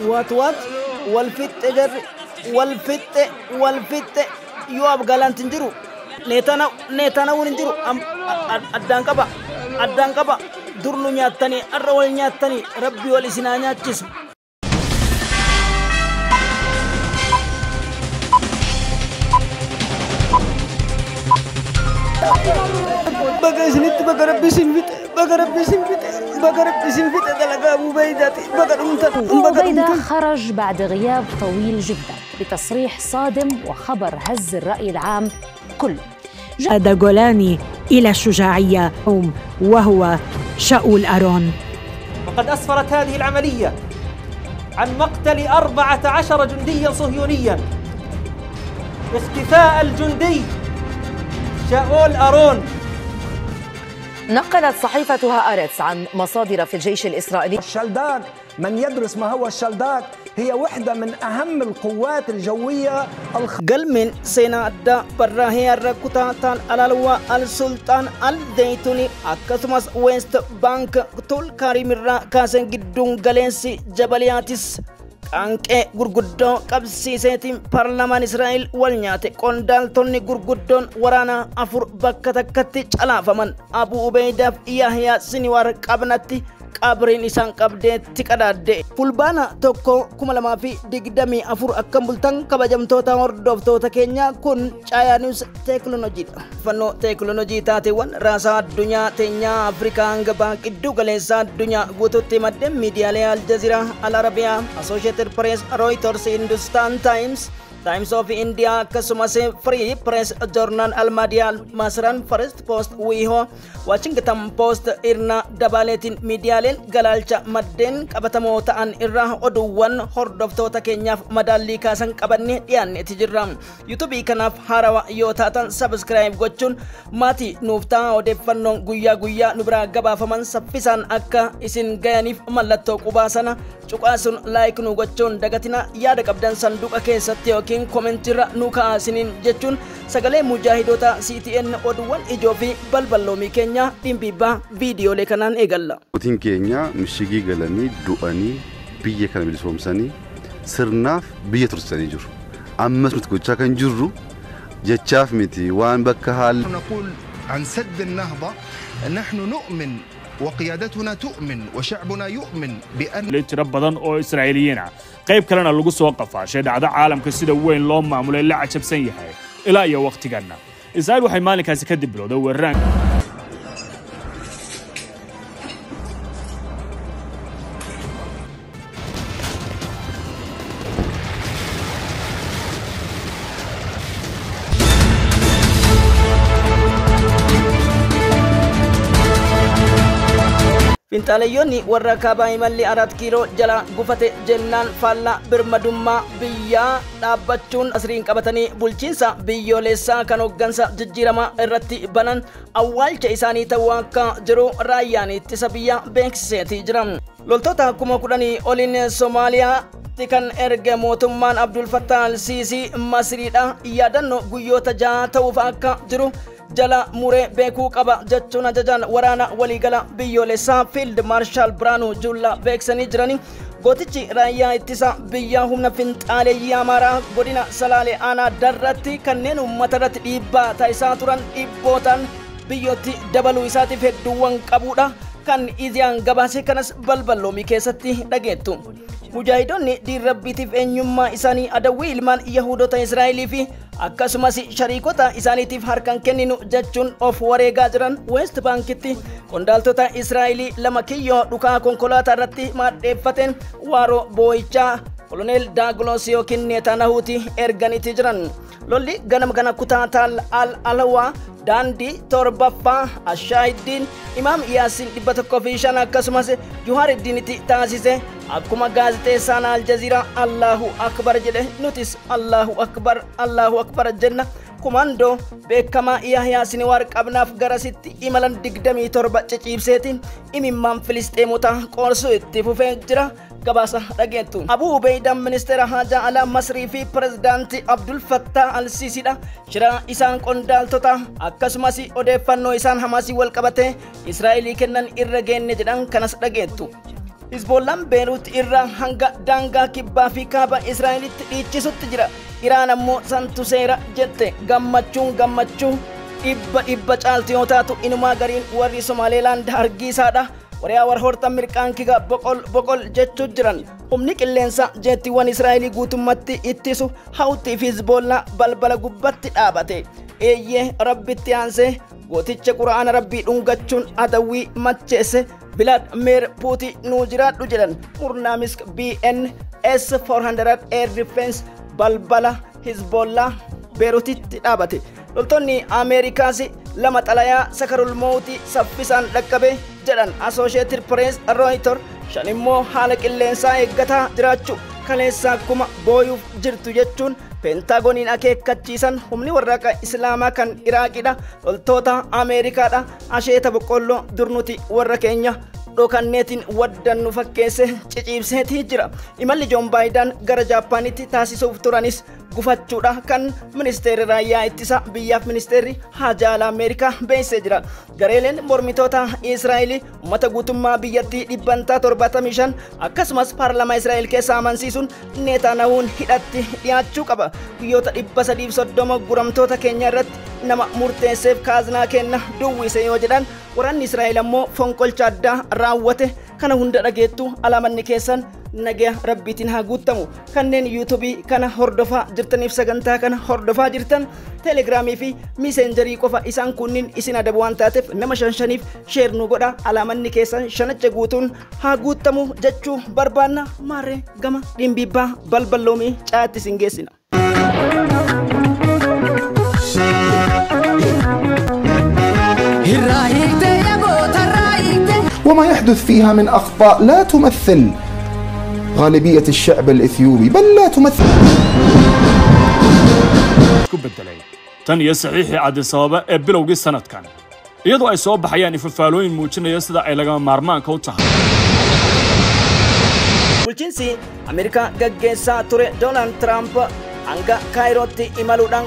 وات والفت جر والفت يواب غالان تنجرو نيتانا وننجرو أدان قبا درنو نياتاني الرول نياتاني ربي والإسنا نياتشس بقى سنت بقى ربي سنفت دلقا أبو بيداتي أبو بيدة خرج بعد غياب طويل جدا بتصريح صادم وخبر هز الرأي العام كله. عاد جولاني إلى الشجاعية وهو شاول أرون. وقد أسفرت هذه العملية عن مقتل 14 جنديا صهيونيا، اختفاء الجندي شاول أرون. نقلت صحيفة هآرتس عن مصادر في الجيش الإسرائيلي. الشلداك، من يدرس ما هو الشلداك، هي وحدة من أهم القوات الجوية قل من سينا أدى براهي الركوتا تان الالوى السلطان الديتوني أكثمس ويست بانك تول كاريم الرا كاسن جدون غالنسي جبلياتيس Anke gurguddoo qabsiiseetiin paarlaamaan Israa'el wal nyaate qondaaltonni gurguddoon waraana afur bakka takkatti calaafaman Abu Ubeydaaf Yahyaa Siniwaar qabnatti qabriin isaan qabdeetti qadaadde fulbaana tokko 2024 akkam bultan kabajamtoota hordoftoota keenya kun Caayaa News Teknooloojiidha. Fannoo teknooloojii taateewwan raasaa addunyaa teenyaa Afrikaa hanga baaqiddu galeessaa addunyaa guutuutti madde miidiyaalee Aljazeera, Al Arabiyaa, Associated Press, Reuters, Hindustan Times of India, akkasumas Free Press Journal, Al-Madiya, Masran, First Post, Wiho, Washington Post irna dabaleetiin miidiyaaleen galaalcha maddeen qabatamoo ta'an irraa oduuwwan hordoftoota keenyaaf madaallii kaasan qabanne dhiyaanneeti jirra. YouTube kanaaf haarawaa yoo taatan subscribe gochuun maatii nuuf ta'a odeeffannoon guyyaa guyyaa nu biraa gabaafaman saffisaan akka isin gayaniif mallattoo qubaa sana cuqaasuun like nu gochuun dagatina yaada qabdan sanduuqa keessatti yookiin komentirra nu kaasiniin jechuun sagalee mujaahidoota CTN oduuwwan ijoo fi balballoomii keenya dhimbibbaa viidiyoolee kanaan eegalla. Mootiin keenya mishigii galanii du'anii biyya kana bilisoomsanii sirnaaf biyya tursanii jiru. Ammas nuti gochaa kan jirru jechaaf miti waan bakka haal. نقول عن سد النهضة نحن نؤمن وقيادتنا تؤمن وشعبنا يؤمن بأن لتربضن أو إسرائيليين قيب كلنا اللي قصوا وقفة شيء عدا عالم كسيد وين لهم معمولين لا عجب سيء إلى أي وقت جنا إسرائيل وحي مالك هذا كدب له دور الرانك. Finxaaleeyyoonni warra kaabaa imalli 4 kiiloo jala gufate jennaan faallaa birmadummaa biyyaa dhaabbachuun asriin qabatanii bulchiinsa biyyoolessaa kan hoggansa jijjiiramaa irratti banan awwaalcha isaanii ta'uu akka jiru raayyaan ittisa biyyaa beeksiseetii jira. Loltoota 10,000 oliin Somaaliyaatti kan erge mootummaan Abdul Fattah al-Siisii Masriidha yaadannoo guyyoota 6 ta'uuf akka jiru jala muree beekuu qaba jechuun ajajaan waraana waliigala biyyoolessaa Field Marshal Biraanuu Juullaa beeksanii jirani. Gootichi raayyaa ittisa biyyaa humna finxaaleeyyii Amaaraa godina Salaalee aanaa darratti kanneen uummata irratti dhiibbaa taasisaa turan dhiibbootaan biyyootti dabaluu isaatiif hedduuwwan qabuudha kan Iziyaan gabaase kanas balballoomii keessatti dhageettu. Mujaahidonni diirrabbiitiif eenyummaa isaanii adawwii ilmaan Yahudoota Israa'elii fi akkasumas shariikota isaaniitiif harkan kenninu jechuun of wareegaa jiran West Bankitti qondaaltota Israa'elii 2 kiyyoo dhukaa konkolaataa irratti maadheeffateen waaroo boo'ichaa Koloneel Daaglos yookiin Netanyahuuti erganiiti jiran. Lolli ganama kana kutaa Tal Al-Alawaa daandii torbaffaa Ashaahiddin Imaam Yaasin 105 akkasumas Juhaariddiinitti taasise akkuma gaazexeessaan Aljazeera Allahu Akbar jedhe nutis Allahu Akbar jenna. Komando beekamaa Yahyaa Siniwaar qabnaaf garasitti imalan 27 ciciibseetiin imimmaan Filisxeemota qoorsuu itti fufee jira. gabaasa dhageettu. Abu Ubeyda ministeera haajaa alaa Masrii fi pirezidaantii Abdul Fattah al-Sisi dha. Shira isaan qondaaltota akkasumas odeeffannoo isaan Hamaasii wal qabate Israa'elii kennan irra geenne jedhan kanas dhageettu. Hizbollaan Beeruut irraa hanga daangaa kibbaa fi kaaba Israa'elitti dhiichisutti jira. Iraan ammoo santu seera jette gammachuu dhibba caalti yoo taatu inumaa gariin warri Somaaliilaand hargiisaadha. Warra hortan mirqaan kiga boqol jechuu jiran. Humni qilleensa jeettiiwwan Israa'elii guutummatti ittisu Hawtii fi Hizbollaa balbala gubbatti dhaabate. Eeyyee rabbitti aansee gooticha quraana rabbii dhungachuun adawwii macheesse Vladimir Putin nuu jiraadhu jedhan. Murnaamisk BNS 400 Air Defense balbala Hizbollaa Beerutitti dhaabate. Loltoonni Ameerikaas lama xalayaa sakarul mawtii saffisaan dhaqqabe jedhan. Associated Press Reuters shan immoo haala qilleensaa eeggataa jiraachuu kaleessaa akkuma booyuuf jirtu jechuun Pentagoniin akeekkachiisan. Humni warraqa Islaamaa kan Iraaqidha. Loltoota Ameerikaadha. Asheeta boqqolloo durnuti warra keenya dhokanneetiin waddannu fakkeesse ciciibseetii jira. Imalli Joon Baayiden gara Jaappaanitti taasisuuf turanis gufachuudha kan ministeerri raayyaa ittisa biyyaaf ministeerri haajaa alaa Ameerikaa beeksisee jira. Gareeleen mormitoota Israa'el uummata guutummaa biyyattii 75 akkasumas paarlaamaa Israa'el keessa amansiisuun Netanyahuun hidhatti dhiyaachuu qaba. Guyyoota 330 guramtoota keenya irratti nama murteesseef kaaznaa kenna duwwise yoo jedhan waraanni Israa'el ammoo fonqolcha addaa raawwate. Kana hunda dhageettu alaamanni keessan nagaya rabbiitiin haa guutamu. Kanneen YouTube kana hordofaa jirtaniif sagantaa kana hordofaa jirtan Telegramii fi Messengerii qofa isaan kunniin isin adabu waan taateef nama shaniif share nu godha. Alaamanni keessan shanacha guutuun haa guutamu jechuu barbaanna. Maarree gama dhimbibbaa balballoomii caatti isin geessina. وما يحدث فيها من أخطاء لا تمثل غالبية الشعب الإثيوبي بل لا تمثل tan iyo saxiixii Addis Ababa ee bilowgii sanadkan iyadoo ay soo baxayaan ifafaalooyin muujinaya sida ay laga maarmaanka u tahay. Bulchiinsi Ameerikaa gaggeessaa ture Donald Trump hanga Kaayirootti imaluudhaan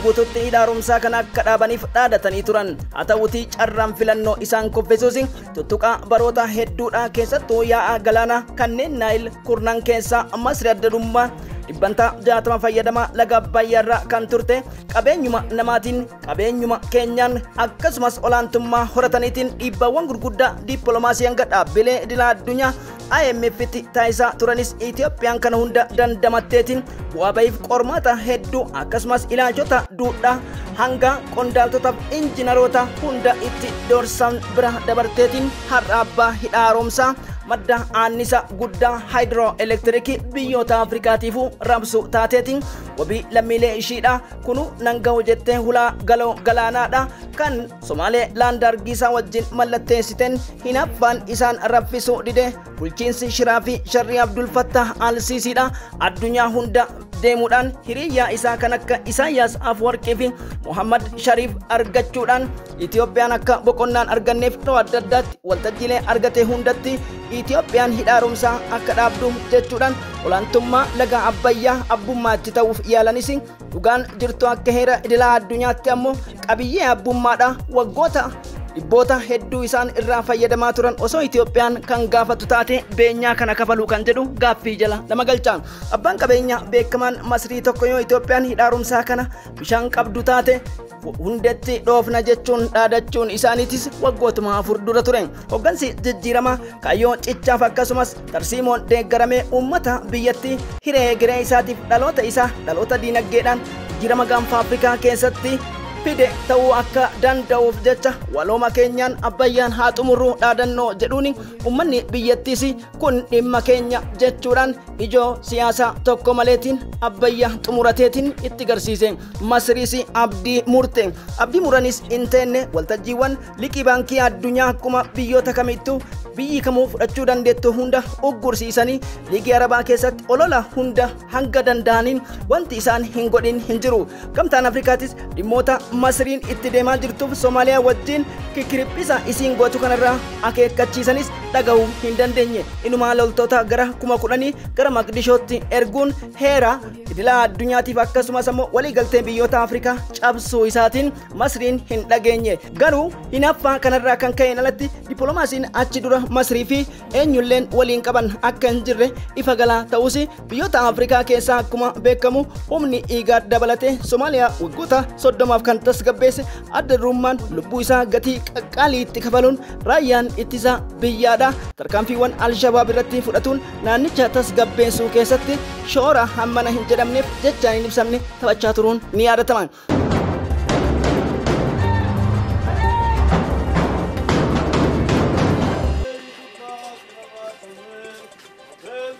guututti hidhaarumsaa kana akka dhaabaniif dhaadatanii turan. Haa ta'uutii carraan filannoo isaan kuffisuusi tuttuqaa baroota hedduudhaa keessattuu yaa'a galaana kanneen Naayil kurnan keessaa Masri addadummaa dhibbanta 60 fayyadama laga Abbayyaarraa kan turte qabeenyuma namaatiin qabeenyuma keenyaan akkasumas olaantummaa horataniitiin dhiibbaawwan gurguddaa dippiloomaasii hanga dhaabbilee idilaa addunyaa IMF'tti taasisaa turanis Itoophiyaan kana hunda dandamatteetiin bu'aa bahiif qormaata hedduu akkasumas ilaalchota duudhaa hanga qondaaltotaaf injiinaroota hunda itti doorsan bira dabarteetiin har'a abbaa hidhaaromsaa madda annisa guddaa hydroelectric biyyoota Afrikaatiifuu rabsu taateetiin wabii lammiilee ishiidha. Kunu nanga'u jettee hulaa galoo galaanaadha kan Somaaliilaand argiisaa wajjin mallatteessiten hinaffaan isaan raffisuu dide. Bulchiinsi Shiraa fi Sharrii Abdul Fattah Al-Siisiidha. Addunyaa hunda deemuudhaan hiriyyaa isaa kan akka Isaayyaas Afwarqii fi Muhammad Shariif argachuudhaan Itoophiyaan akka boqonnaan arganneef ta'uu adda addaatti waltajjiilee argate hundatti Itoophiyaan hidhaarumsaa akka dhaabdu jechuudhaan olaantummaa laga Abbayyaa abbummaatti ta'uuf yaalanis dhugaan jirtu akka heera idilaa addunyaatti ammoo qabiyyee abbummaadha. Waggoota dhibboota hedduu isaan irraa fayyadamaa turan osoo Itoophiyaan kan gaafatu taate beenyaa kana kafaluu kan jedhu gaaffii jala nama galcha. Abbaan qabeenya beekamaan Masrii tokko yoo Itoophiyaan hidhaarumsaa kana bishaan qabdu taate hundetti dhoofna jechuun dhaadachuun isaaniitis waggootuma 4 dura ture. Hoggansi jijjiirama kaayyoo cichaaf akkasumas tarsiimoon deeggaramee uummata biyyatti hiree giree isaatiif dhaloota diinagdeedhaan jijjiirama gaanfa Afrikaa keessatti fide ta'uu akka danda'uuf jecha walooma keenyaan Abbayyaan haa xumurru dhaadannoo jedhuun uummanni biyyattiis kun dhimma keenya jechuudhaan ijoo siyaasaa tokko maleetiin Abbayyaa xumurateetiin itti garsiise. Masriis abdii murte. Abdii muranis inteenne waltajjiiwwan liqii baankii addunyaa akkuma biyyoota kamittuu biyyi kamuu fudhachuu dandeettu hunda uggursiisanii liigii arabaa keessatti olola hunda hanga danda'aniin wanti isaan hin godhin hin jiru. Gamtaan Afrikaatis dhimmoota Masriin itti deemaa jirtuuf Somaaliyaa wajjin kikiriphisa isiin gootu kanarraa akeekkachiisanis dhaga'uu hin dandeenye. Inumaa loltoota gara 10,000 gara Maqdishootti erguun heera idilaa addunyaatiif akkasumas ammoo waliigaltee biyyoota Afrikaa cabsuu isaatiin Masriin hin dhageenye. Garuu hinaffaa kanarraa kan ka'een alatti dippiloomaasiin achi dura Masrii fi eenyulleen waliin qaban akka hin jirre ifa galaa ta'us biyyoota Afrikaa keessaa akkuma beekamu humni IGAD dabalatee Somaaliyaa waggoota 30 kan tasgabbeesse adda durummaan lubbuu isaa gatii qaqqaalii itti kafaluun raayyaan ittisa biyyaadha. Tarkaanfiiwwan Al-Shabaab irratti fudhatuun naannicha tasgabbeessuu keessatti shoora hammana hin jedhamneef jechaan hin ibsamne taphachaa turuun ni yaadatama.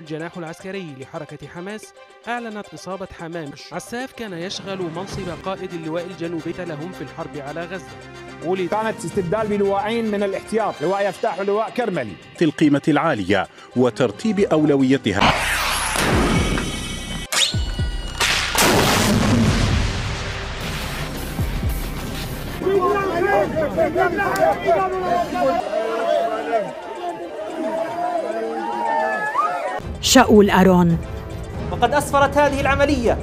الجناح العسكري لحركة حماس أعلنت إصابة حمام عساف كان يشغل منصب قائد اللواء الجنوبي لهم في الحرب على غزة. كانت استبدال بلواءين من الاحتياط، لواء يفتح ولواء كرملي. في القيمة العالية وترتيب أولويتها. شاول أرون. وقد أسفرت هذه العملية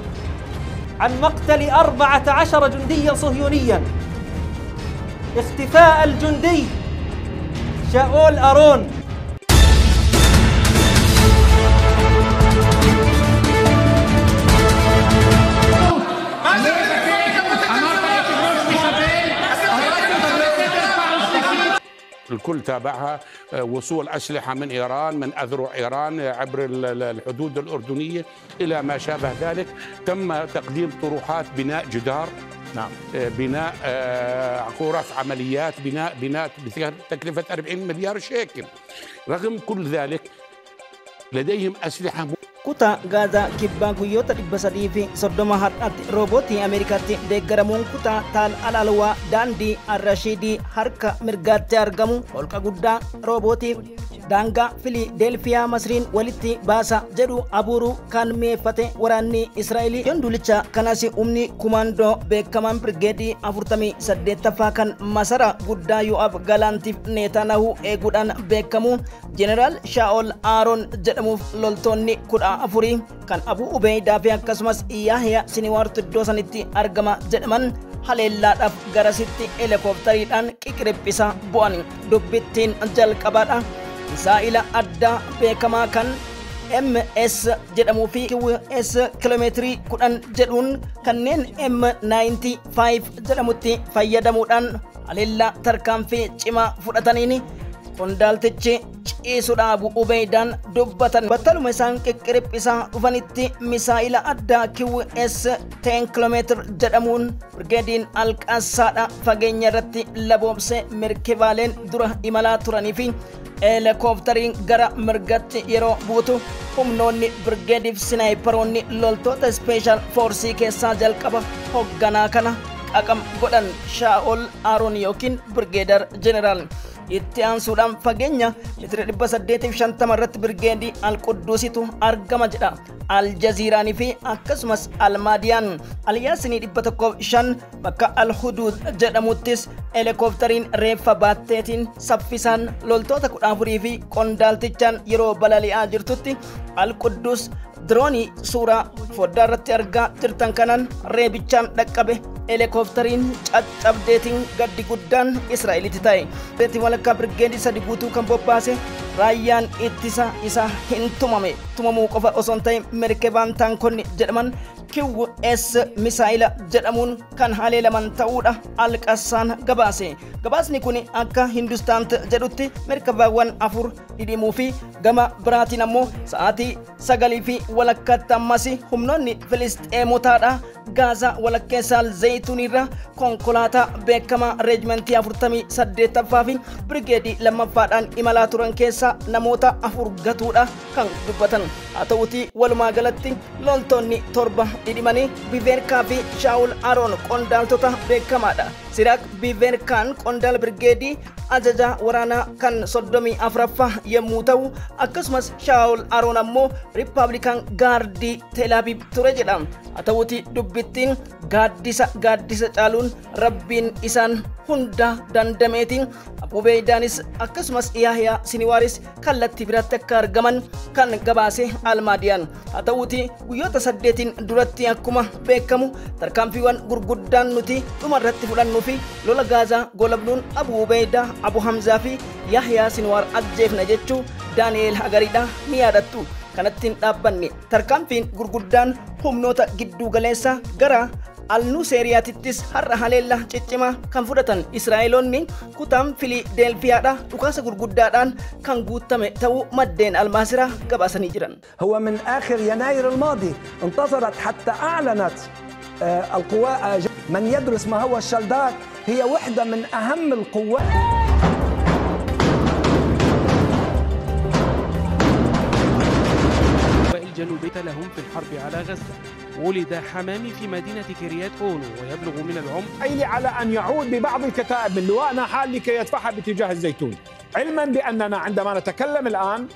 عن مقتل 14 جنديا صهيونيا. اختفاء الجندي شاول أرون. الكل تابعها، وصول أسلحة من إيران، من أذرع إيران عبر الحدود الأردنية إلى ما شابه ذلك. تم تقديم طروحات بناء جدار، نعم، بناء غرف عمليات، بناء بتكلفة 40 مليار شيكل. رغم كل ذلك لديهم أسلحة. kutaa Gaazaa kibbaa guyyoota 330 har'aatti roobootii Ameerikaatti deeggaramuun kutaa Taal Alalwaa daandii Arrashiidii harka mirgaatti argamu holqa guddaa roobootii daangaa Filiidelfiyaa Masriin walitti baasa jedhu abuuruu kan mi'eeffate waraanni Israa'el yondulicha kanas humni kumaandoo beekamaan Birgeedii 48ffaa kan masara guddaa Yo'aab Galaantiif Netanyaahuu eeguudhaan beekamu Jeneraal Shaa'ol Aaroon jedhamuuf loltoonni 14 kan Abuu Ubeydaa fi akkasumas Yahyaa Siniwaar iddoo sanitti argama jedhaman haleellaadhaaf garasitti helikooftariidhaan qiqiriphisaa bu'an. Dubbittiin jalqabaadha. Misaa'ila addaa beekamaa kan MS jedhamuu fi QS kiiloomeetirii 10 jedhuun kanneen M95 jedhamutti fayyadamuudhaan haleellaa tarkaanfii cimaa fudhataniin qondaaltichi ciisuudha Abuu Ubeydaan dubbatan. Battaluma isaan qiqqiriphisaa dhufanitti misaa'ila addaa QS 10 kiiloomeetira jedhamuun Birgeediin Alqaasaadha fageenya irratti laboomse mirkibaaleen dura imalaa turanii fi helikooftariin gara mirgatti yeroo buutu humnoonni Birgeediif sinaayiparoonni loltoota ispeeshaal foorsii keessaa jalqaba hoogganaa kana qaqam godhan. Shaa'ol Aaroon yookiin Birgeedar Jeneraal itti aansuudhaan fageenya meetira 850 irratti Birgeedii Alqudduusitu argama jedha Aljaziiraanii fi akkasumas Almaadiyaan. Aliyaasinii 105 bakka Alhuduud jedhamuttis helikooftariin reeffa baatteetiin saffisaan loltoota 14 fi qondaaltichaan yeroo balali'aa jirtutti Alqudduus droonii suuraa foddaa irratti argaa jirtan kanaan reebichaan dhaqqabe. Helikooftariin caccabdeetiin gaddi guddaan Israa'elitti ta'e. Beetiin walakkaa Birgeedii 3 guutuu kan bobbaase raayyaan ittisa isaa hin tumamuu qofa osoo hin ta'in merkebaan taankonni jedhaman QS misaa'ila jedhamuun kan haleelaman ta'uudha Alqassaan gabaase. Gabaasni kun akka Hindustaant jedhutti merkebaawwan 4 dhidhimuu fi gama biraatiin ammoo sa'aatii 9 fi walakkaatti ammas humnoonni Filisxeemotaadha Gaazaa walakkeessa Zayituunirra konkolaataa beekamaa reejimentii 48ffaa fi Birgeedii 2ffaadhaan imalaa turan keessaa namoota 4 gatuudha kan dubbatan. Haa ta'uutii walumaa galatti loltoonni 7 dhidhimanii Biveerkaa fi Shaa'ul Aaroon qondaaltota beekamaadha. Siraak Biveerkaan qondaala Birgeedii ajajaa waraanaa kan 34ffaa yommuu ta'u akkasumas Shaa'ul Aaroon ammoo Riippaabilikaan gaardii Teelaabiib ture jedha. Haa ta'uutii dubbittiin gaaddisa caaluun rabbiin isaan hunda dandameetiin Abu Ubeydaanis akkasumas Yahyaa Sinwaaris kallattii biraatti akka argaman kan gabaase Almaadiyaan. Haa ta'uuti guyyoota 8 duratti akkuma beekamu tarkaanfiiwwan gurguddaan nuti dhumarratti fudhannuu fi lola Gaazaa golabnuun Abu Ubeydaa, Abu Hamzaa fi Yahyaa Sinwaar ajjeefna jechuu Daani'eel Hagariidha ni yaadattu. Kanattiin dhaabbanne tarkaanfiin gurguddaan humnoota gidduu galeessa gara Al-Nuseeriyaatittis har'a haleella ciccima kan fudhatan Israa'eloonni kutaan Filiidelfiyaadha dhukaasa gurguddaadhaan kan guutame ta'uu maddeen Almaasira gabaasanii jiran. هو من آخر يناير الماضي انتصرت حتى أعلنت القوات. من يدرس ما هو الشلداك هي واحدة من أهم القوات. الجنوبية لهم في الحرب على غزة. ولد حمامي في مدينة كريات أونو ويبلغ من العمر على أن يعود ببعض الكتائب من لواء نحال لكي يدفعها باتجاه الزيتون، علما بأننا عندما نتكلم الآن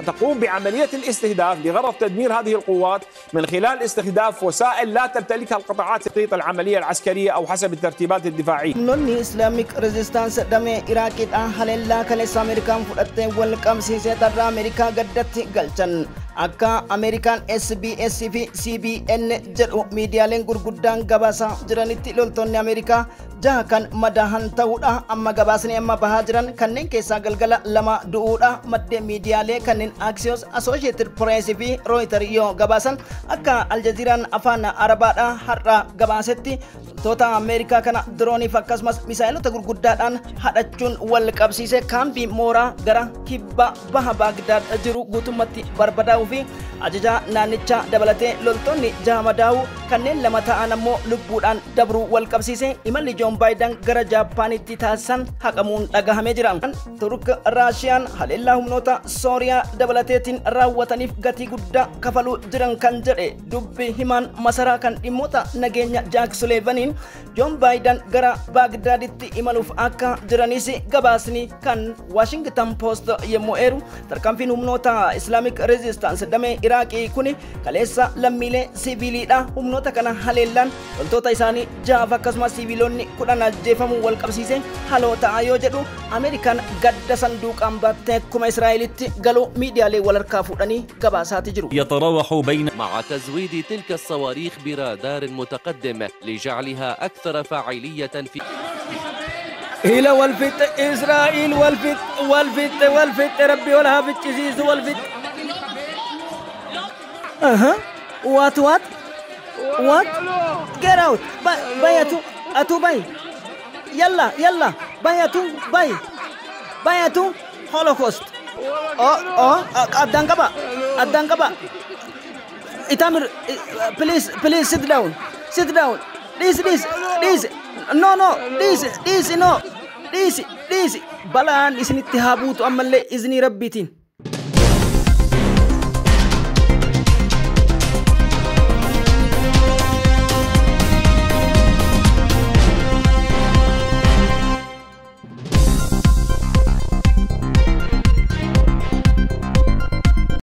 تقوم بعملية الاستهداف بغرض تدمير هذه القوات من خلال استخدام وسائل لا تمتلكها القطاعات تخطيط العملية العسكرية أو حسب الترتيبات الدفاعية. نوني إسلاميك ريزيستانس دمي إراكيد هللا كنس أمريكان فلتين والقام سيسيطر أمريكا قدت قلتن akka American SBS fi CBN jedhu miidiyaaleen gurguddaan gabaasa jiranitti loltoonni Ameerikaa jaha kan madahan ta'uudha amma gabaasni amma bahaa jiran kanneen keessaa galgala 2 du'uudha maddeen miidiyaalee kanneen Axios, Associated Press fi Reuters yoo gabaasan akka Al Jazeeraan afaan Arabaadha har'a gabaasetti loltoota Ameerikaa kana drooniif akkasumas misaa'ilota gurguddaadhaan hadhachuun wal qabsiise kaambii mooraa gara kibba baha Baagdaad jiru guutummaatti barbadaa'u fi ajaja naannichaa dabalatee loltoonni jaha madaa'u kanneen 2 ta'an ammoo lubbuudhaan dabru wal qabsiise imalli Joon Baayiden gara Jaappaanitti taasisan haqamuun dhagahamee jira. Turk Raashiyaan haleellaa humnoota Sooriyaa dabalateetiin raawwataniif gatii guddaa kafaluu jiran kan jedhe dubbi himaan masaraa kan dhimmoota nageenya Jaak Suleevaniin Joon Baayiden gara Baagdaaditti imaluuf akka jiranis gabaasni kan Washington Post yommuu eeru tarkaanfiin humnoota Islamic Resistance damee Iraaqii kuni kaleessa lammiilee siviiliidha humnoota kana haleellaan loltoota isaanii jahaaf akkasumas siviilonni 10 ajjeefamuu wal qabsiise haloo ta'a yoo jedhu Ameerikaan gadda sanduuqaan baattee akkuma Israa'elitti galuu miidiyaalee wal harkaa fuudhanii gabaasaati jiru. يتراوح بين مع تزويد تلك الصواريخ برادار متقدم لجعلها أكثر فاعلية في إلى والفت إسرائيل والفت ربي ولا بتشيز والفت what get out bayatu atu bay yalla bayatu bayatu holocaust adangaba itamir please sit down this balaan isinitti haabuutu ammallee izni rabbiitiin